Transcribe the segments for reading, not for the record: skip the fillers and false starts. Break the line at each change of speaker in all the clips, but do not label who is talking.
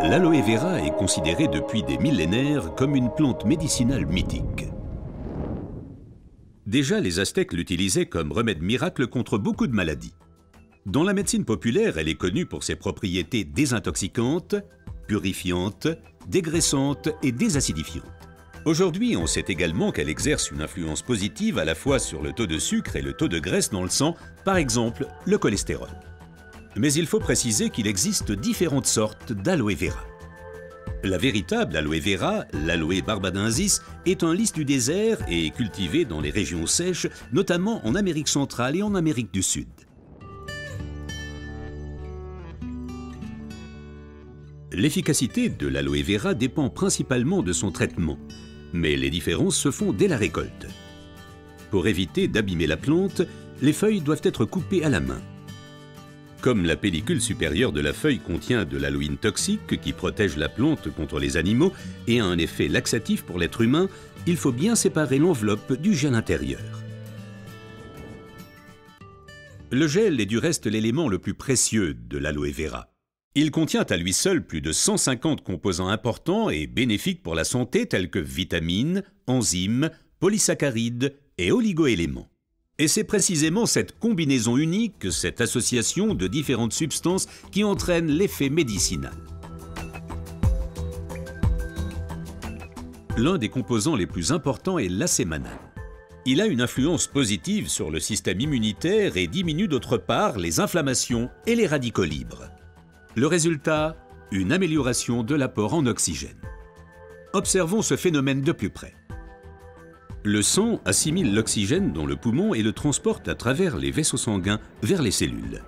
L'aloe vera est considérée depuis des millénaires comme une plante médicinale mythique. Déjà, les Aztèques l'utilisaient comme remède miracle contre beaucoup de maladies. Dans la médecine populaire, elle est connue pour ses propriétés désintoxicantes, purifiantes, dégraissantes et désacidifiantes. Aujourd'hui, on sait également qu'elle exerce une influence positive à la fois sur le taux de sucre et le taux de graisse dans le sang, par exemple le cholestérol. Mais il faut préciser qu'il existe différentes sortes d'aloe vera. La véritable aloe vera, l'aloe barbadensis, est un lys du désert et est cultivée dans les régions sèches, notamment en Amérique centrale et en Amérique du Sud. L'efficacité de l'aloe vera dépend principalement de son traitement, mais les différences se font dès la récolte. Pour éviter d'abîmer la plante, les feuilles doivent être coupées à la main. Comme la pellicule supérieure de la feuille contient de l'aloïne toxique qui protège la plante contre les animaux et a un effet laxatif pour l'être humain, il faut bien séparer l'enveloppe du gel intérieur. Le gel est du reste l'élément le plus précieux de l'aloe vera. Il contient à lui seul plus de 150 composants importants et bénéfiques pour la santé tels que vitamines, enzymes, polysaccharides et oligoéléments. Et c'est précisément cette combinaison unique, cette association de différentes substances qui entraîne l'effet médicinal. L'un des composants les plus importants est l'acémanal. Il a une influence positive sur le système immunitaire et diminue d'autre part les inflammations et les radicaux libres. Le résultat, une amélioration de l'apport en oxygène. Observons ce phénomène de plus près. Le sang assimile l'oxygène dans le poumon et le transporte à travers les vaisseaux sanguins vers les cellules.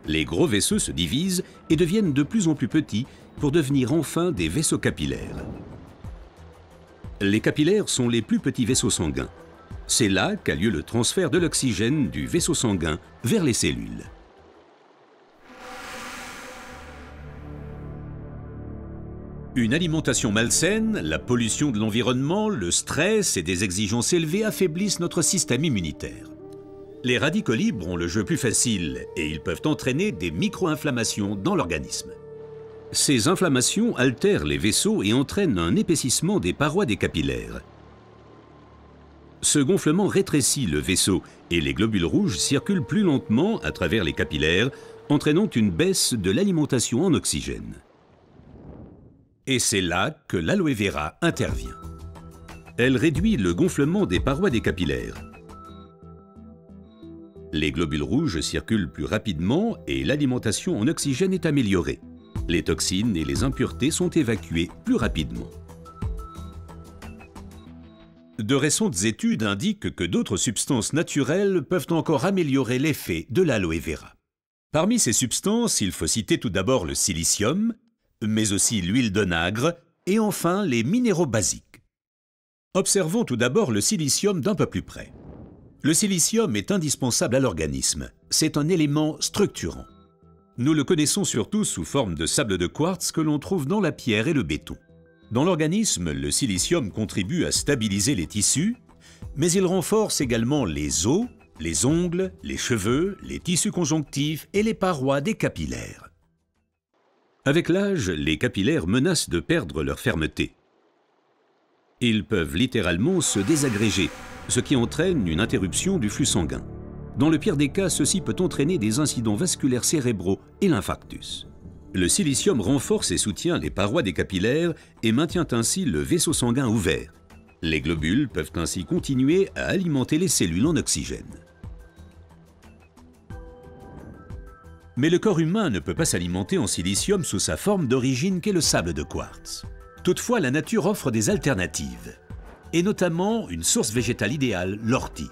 Les gros vaisseaux se divisent et deviennent de plus en plus petits pour devenir enfin des vaisseaux capillaires. Les capillaires sont les plus petits vaisseaux sanguins. C'est là qu'a lieu le transfert de l'oxygène du vaisseau sanguin vers les cellules. Une alimentation malsaine, la pollution de l'environnement, le stress et des exigences élevées affaiblissent notre système immunitaire. Les radicaux libres ont le jeu plus facile et ils peuvent entraîner des micro-inflammations dans l'organisme. Ces inflammations altèrent les vaisseaux et entraînent un épaississement des parois des capillaires. Ce gonflement rétrécit le vaisseau et les globules rouges circulent plus lentement à travers les capillaires, entraînant une baisse de l'alimentation en oxygène. Et c'est là que l'aloe vera intervient. Elle réduit le gonflement des parois des capillaires. Les globules rouges circulent plus rapidement et l'alimentation en oxygène est améliorée. Les toxines et les impuretés sont évacuées plus rapidement. De récentes études indiquent que d'autres substances naturelles peuvent encore améliorer l'effet de l'aloe vera. Parmi ces substances, il faut citer tout d'abord le silicium, mais aussi l'huile d'onagre et enfin les minéraux basiques. Observons tout d'abord le silicium d'un peu plus près. Le silicium est indispensable à l'organisme. C'est un élément structurant. Nous le connaissons surtout sous forme de sable de quartz que l'on trouve dans la pierre et le béton. Dans l'organisme, le silicium contribue à stabiliser les tissus, mais il renforce également les os, les ongles, les cheveux, les tissus conjonctifs et les parois des capillaires. Avec l'âge, les capillaires menacent de perdre leur fermeté. Ils peuvent littéralement se désagréger, ce qui entraîne une interruption du flux sanguin. Dans le pire des cas, ceci peut entraîner des incidents vasculaires cérébraux et l'infarctus. Le silicium renforce et soutient les parois des capillaires et maintient ainsi le vaisseau sanguin ouvert. Les globules peuvent ainsi continuer à alimenter les cellules en oxygène. Mais le corps humain ne peut pas s'alimenter en silicium sous sa forme d'origine qu'est le sable de quartz. Toutefois, la nature offre des alternatives, et notamment une source végétale idéale, l'ortie.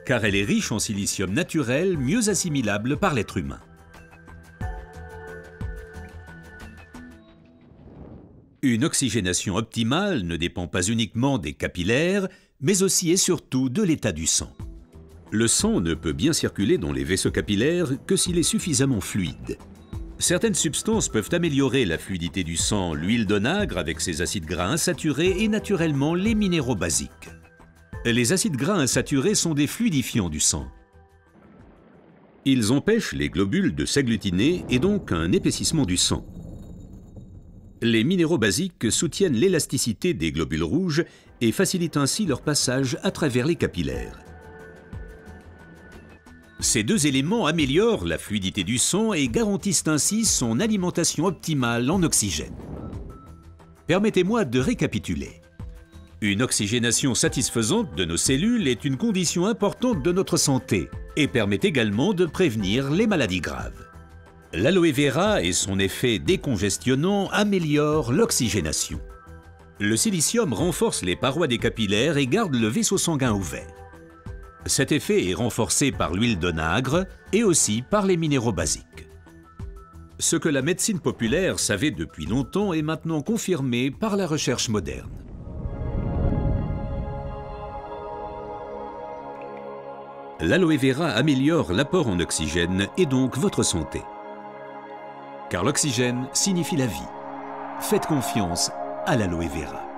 Car elle est riche en silicium naturel, mieux assimilable par l'être humain. Une oxygénation optimale ne dépend pas uniquement des capillaires, mais aussi et surtout de l'état du sang. Le sang ne peut bien circuler dans les vaisseaux capillaires que s'il est suffisamment fluide. Certaines substances peuvent améliorer la fluidité du sang, l'huile d'onagre avec ses acides gras insaturés et naturellement les minéraux basiques. Les acides gras insaturés sont des fluidifiants du sang. Ils empêchent les globules de s'agglutiner et donc un épaississement du sang. Les minéraux basiques soutiennent l'élasticité des globules rouges et facilitent ainsi leur passage à travers les capillaires. Ces deux éléments améliorent la fluidité du sang et garantissent ainsi son alimentation optimale en oxygène. Permettez-moi de récapituler. Une oxygénation satisfaisante de nos cellules est une condition importante de notre santé et permet également de prévenir les maladies graves. L'aloe vera et son effet décongestionnant améliorent l'oxygénation. Le silicium renforce les parois des capillaires et garde le vaisseau sanguin ouvert. Cet effet est renforcé par l'huile d'onagre et aussi par les minéraux basiques. Ce que la médecine populaire savait depuis longtemps est maintenant confirmé par la recherche moderne. L'aloe vera améliore l'apport en oxygène et donc votre santé. Car l'oxygène signifie la vie. Faites confiance à l'aloe vera.